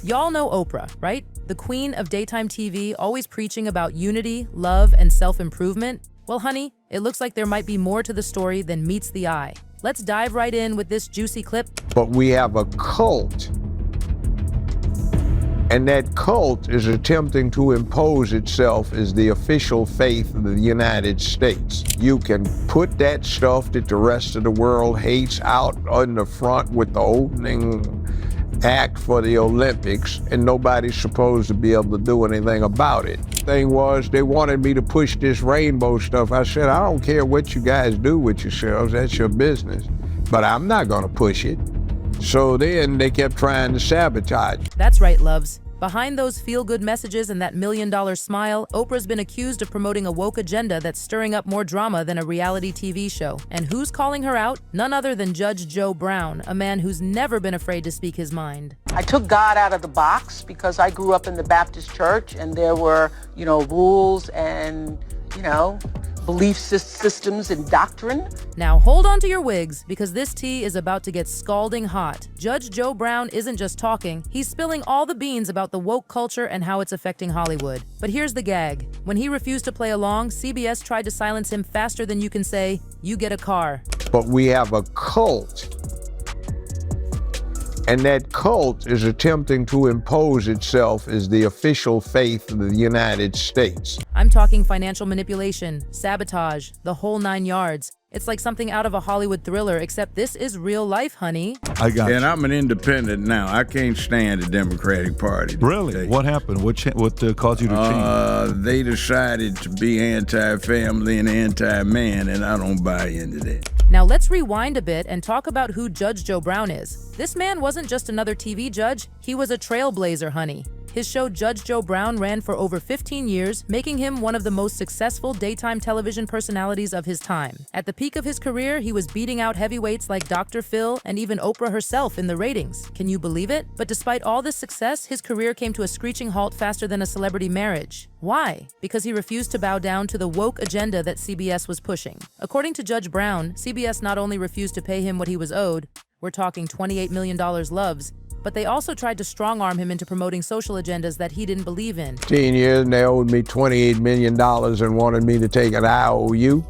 Y'all know Oprah, right? The queen of daytime TV, always preaching about unity, love, and self-improvement. Well, honey, it looks like there might be more to the story than meets the eye. Let's dive right in with this juicy clip. But we have a cult, and that cult is attempting to impose itself as the official faith of the United States. You can put that stuff that the rest of the world hates out on the front with the opening act for the Olympics, and nobody's supposed to be able to do anything about it. Thing was, they wanted me to push this rainbow stuff. I said, I don't care what you guys do with yourselves, that's your business, but I'm not gonna push it. So then they kept trying to sabotage. That's right, loves. Behind those feel-good messages and that million-dollar smile, Oprah's been accused of promoting a woke agenda that's stirring up more drama than a reality TV show. And who's calling her out? None other than Judge Joe Brown, a man who's never been afraid to speak his mind. I took God out of the box because I grew up in the Baptist church, and there were, rules and, belief systems and doctrine. Now hold on to your wigs, because this tea is about to get scalding hot. Judge Joe Brown isn't just talking, he's spilling all the beans about the woke culture and how it's affecting Hollywood. But here's the gag. When he refused to play along, CBS tried to silence him faster than you can say, "You get a car." But we have a cult, and that cult is attempting to impose itself as the official faith of the United States. I'm talking financial manipulation, sabotage, the whole 9 yards. It's like something out of a Hollywood thriller, except this is real life, honey. I got you. And I'm an independent now. I can't stand the Democratic Party. Really? What happened? What caused you to change? They decided to be anti-family and anti-man, and I don't buy into that. Now let's rewind a bit and talk about who Judge Joe Brown is. This man wasn't just another TV judge, he was a trailblazer, honey. His show Judge Joe Brown ran for over 15 years, making him one of the most successful daytime television personalities of his time. At the peak of his career, he was beating out heavyweights like Dr. Phil and even Oprah herself in the ratings. Can you believe it? But despite all this success, his career came to a screeching halt faster than a celebrity marriage. Why? Because he refused to bow down to the woke agenda that CBS was pushing. According to Judge Brown, CBS not only refused to pay him what he was owed, we're talking $28 million loves, but they also tried to strong-arm him into promoting social agendas that he didn't believe in. 10 years, and they owed me $28 million and wanted me to take an IOU.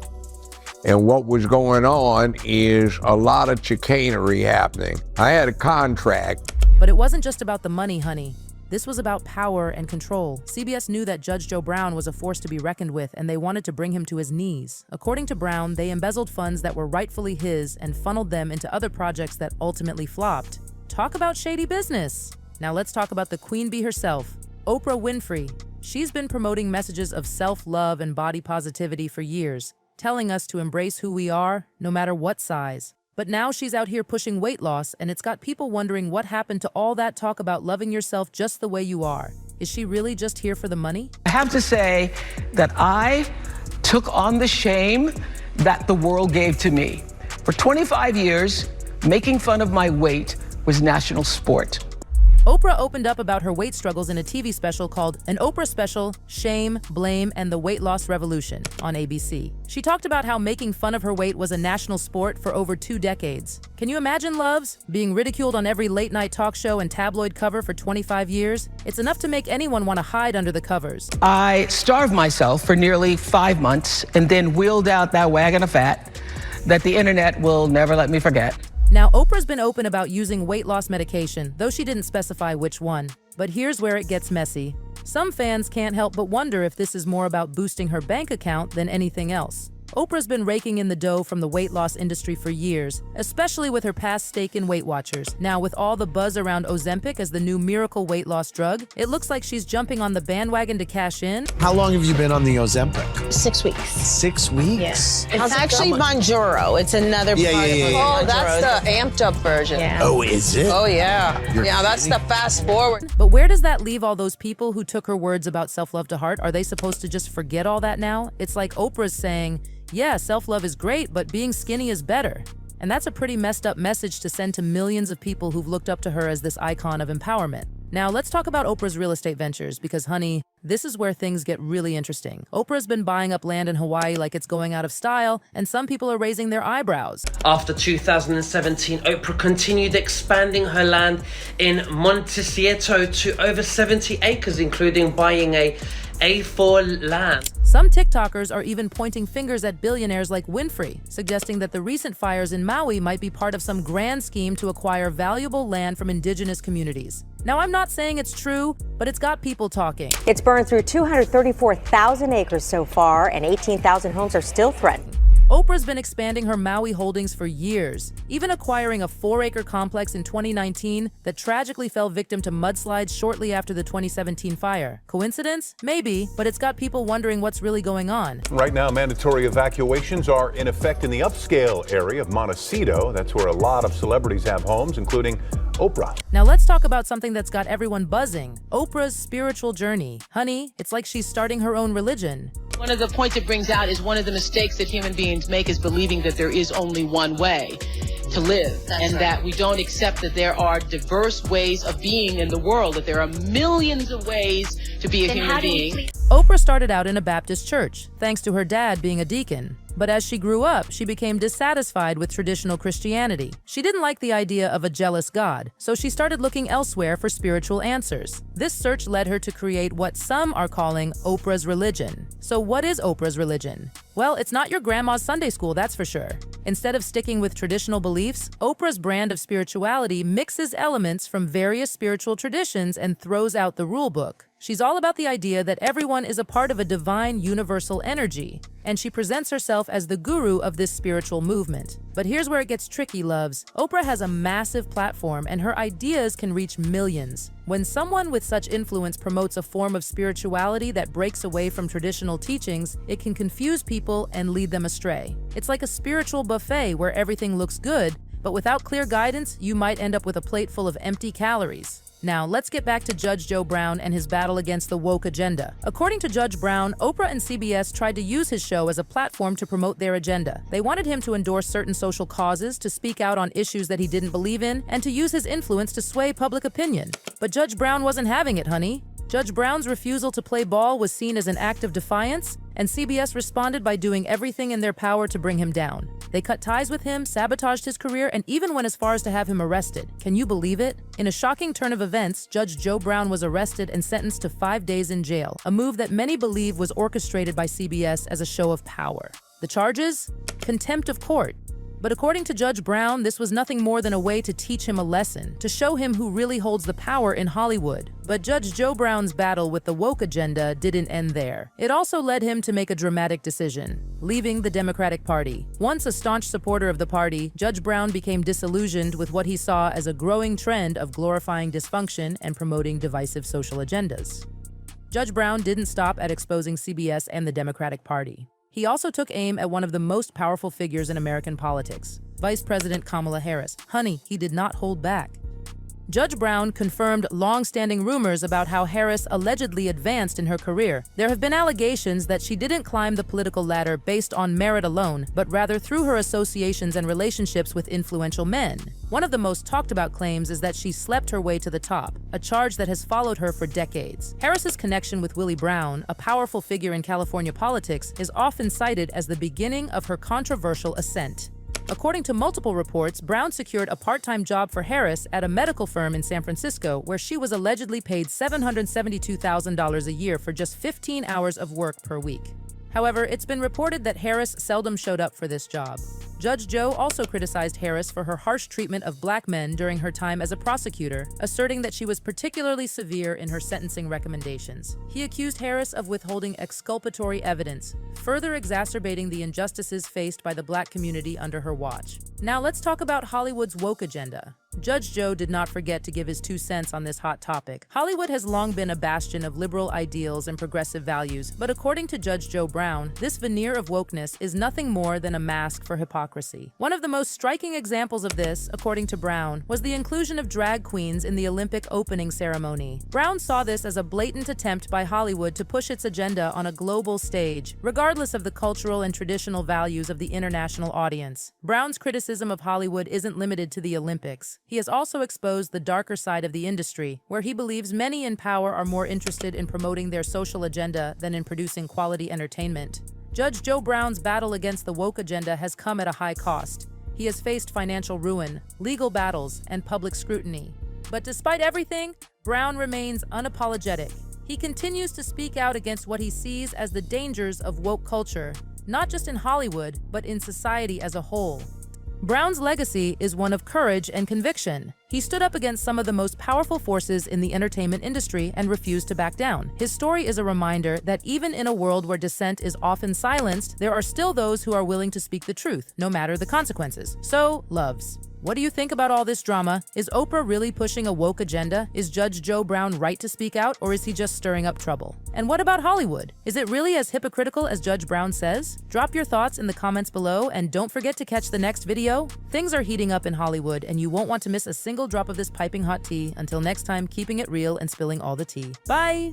And what was going on is a lot of chicanery happening. I had a contract. But it wasn't just about the money, honey. This was about power and control. CBS knew that Judge Joe Brown was a force to be reckoned with, and they wanted to bring him to his knees. According to Brown, they embezzled funds that were rightfully his and funneled them into other projects that ultimately flopped. Talk about shady business. Now let's talk about the queen bee herself, Oprah Winfrey. She's been promoting messages of self-love and body positivity for years, telling us to embrace who we are, no matter what size. But now she's out here pushing weight loss, and it's got people wondering what happened to all that talk about loving yourself just the way you are. Is she really just here for the money? I have to say that I took on the shame that the world gave to me. For 25 years, making fun of my weight was national sport. Oprah opened up about her weight struggles in a TV special called An Oprah Special, Shame, Blame, and the Weight Loss Revolution on ABC. She talked about how making fun of her weight was a national sport for over 2 decades. Can you imagine, loves? Being ridiculed on every late-night talk show and tabloid cover for 25 years? It's enough to make anyone want to hide under the covers. I starved myself for nearly 5 months and then wheeled out that wagon of fat that the internet will never let me forget. Now, Oprah's been open about using weight loss medication, though she didn't specify which one. But here's where it gets messy. Some fans can't help but wonder if this is more about boosting her bank account than anything else. Oprah's been raking in the dough from the weight loss industry for years, especially with her past stake in Weight Watchers. Now, with all the buzz around Ozempic as the new miracle weight loss drug, it looks like she's jumping on the bandwagon to cash in. How long have you been on the Ozempic? 6 weeks. 6 weeks? Yes. It's actually Bonjoro. It's another part of it. Oh, that's the amped up version. Yeah. Oh, is it? Oh, yeah. That's the fast forward. But where does that leave all those people who took her words about self-love to heart? Are they supposed to just forget all that now? It's like Oprah's saying, yeah, self-love is great, but being skinny is better. And that's a pretty messed up message to send to millions of people who've looked up to her as this icon of empowerment. Now, let's talk about Oprah's real estate ventures, because honey, This is where things get really interesting. Oprah's been buying up land in Hawaii like it's going out of style, and some people are raising their eyebrows. After 2017, Oprah continued expanding her land in Montecito to over 70 acres, including buying a A4 land. Some TikTokers are even pointing fingers at billionaires like Winfrey, suggesting that the recent fires in Maui might be part of some grand scheme to acquire valuable land from indigenous communities. Now, I'm not saying it's true, but it's got people talking. It's burned through 234,000 acres so far, and 18,000 homes are still threatened. Oprah's been expanding her Maui holdings for years, even acquiring a 4-acre complex in 2019 that tragically fell victim to mudslides shortly after the 2017 fire. Coincidence? Maybe, but it's got people wondering what's really going on. Right now, mandatory evacuations are in effect in the upscale area of Montecito. That's where a lot of celebrities have homes, including Oprah. Now let's talk about something that's got everyone buzzing. Oprah's spiritual journey. Honey, it's like she's starting her own religion. One of the points it brings out is one of the mistakes that human beings make is believing that there is only one way to live, that we don't accept that there are diverse ways of being in the world, that there are millions of ways to be a human being. Oprah started out in a Baptist church, thanks to her dad being a deacon. But as she grew up, she became dissatisfied with traditional Christianity. She didn't like the idea of a jealous God, so she started looking elsewhere for spiritual answers. This search led her to create what some are calling Oprah's Religion. So what is Oprah's Religion? Well, it's not your grandma's Sunday school, that's for sure. Instead of sticking with traditional beliefs, Oprah's brand of spirituality mixes elements from various spiritual traditions and throws out the rule book. She's all about the idea that everyone is a part of a divine universal energy, and she presents herself as the guru of this spiritual movement. But here's where it gets tricky, loves. Oprah has a massive platform, and her ideas can reach millions. When someone with such influence promotes a form of spirituality that breaks away from traditional teachings, it can confuse people and lead them astray. It's like a spiritual buffet where everything looks good, but without clear guidance, you might end up with a plate full of empty calories. Now, let's get back to Judge Joe Brown and his battle against the woke agenda. According to Judge Brown, Oprah and CBS tried to use his show as a platform to promote their agenda. They wanted him to endorse certain social causes, to speak out on issues that he didn't believe in, and to use his influence to sway public opinion. But Judge Brown wasn't having it, honey. Judge Brown's refusal to play ball was seen as an act of defiance, and CBS responded by doing everything in their power to bring him down. They cut ties with him, sabotaged his career, and even went as far as to have him arrested. Can you believe it? In a shocking turn of events, Judge Joe Brown was arrested and sentenced to 5 days in jail, a move that many believe was orchestrated by CBS as a show of power. The charges? Contempt of court. But according to Judge Brown, this was nothing more than a way to teach him a lesson, to show him who really holds the power in Hollywood. But Judge Joe Brown's battle with the woke agenda didn't end there. It also led him to make a dramatic decision, leaving the Democratic Party. Once a staunch supporter of the party, Judge Brown became disillusioned with what he saw as a growing trend of glorifying dysfunction and promoting divisive social agendas. Judge Brown didn't stop at exposing CBS and the Democratic Party. He also took aim at one of the most powerful figures in American politics, Vice President Kamala Harris. Honey, he did not hold back. Judge Brown confirmed long-standing rumors about how Harris allegedly advanced in her career. There have been allegations that she didn't climb the political ladder based on merit alone, but rather through her associations and relationships with influential men. One of the most talked about claims is that she slept her way to the top, a charge that has followed her for decades. Harris's connection with Willie Brown, a powerful figure in California politics, is often cited as the beginning of her controversial ascent. According to multiple reports, Brown secured a part-time job for Harris at a medical firm in San Francisco, where she was allegedly paid $772,000 a year for just 15 hours of work per week. However, it's been reported that Harris seldom showed up for this job. Judge Joe also criticized Harris for her harsh treatment of black men during her time as a prosecutor, asserting that she was particularly severe in her sentencing recommendations. He accused Harris of withholding exculpatory evidence, further exacerbating the injustices faced by the black community under her watch. Now let's talk about Hollywood's woke agenda. Judge Joe did not forget to give his 2 cents on this hot topic. Hollywood has long been a bastion of liberal ideals and progressive values, but according to Judge Joe Brown, this veneer of wokeness is nothing more than a mask for hypocrisy. hypocrisy. One of the most striking examples of this, according to Brown, was the inclusion of drag queens in the Olympic opening ceremony. Brown saw this as a blatant attempt by Hollywood to push its agenda on a global stage, regardless of the cultural and traditional values of the international audience. Brown's criticism of Hollywood isn't limited to the Olympics. He has also exposed the darker side of the industry, where he believes many in power are more interested in promoting their social agenda than in producing quality entertainment. Judge Joe Brown's battle against the woke agenda has come at a high cost. He has faced financial ruin, legal battles, and public scrutiny. But despite everything, Brown remains unapologetic. He continues to speak out against what he sees as the dangers of woke culture, not just in Hollywood, but in society as a whole. Brown's legacy is one of courage and conviction. He stood up against some of the most powerful forces in the entertainment industry and refused to back down. His story is a reminder that even in a world where dissent is often silenced, there are still those who are willing to speak the truth, no matter the consequences. So, loves, what do you think about all this drama? Is Oprah really pushing a woke agenda? Is Judge Joe Brown right to speak out, or is he just stirring up trouble? And what about Hollywood? Is it really as hypocritical as Judge Brown says? Drop your thoughts in the comments below, and don't forget to catch the next video. Things are heating up in Hollywood, and you won't want to miss a single drop of this piping hot tea. Until next time, keeping it real and spilling all the tea. Bye!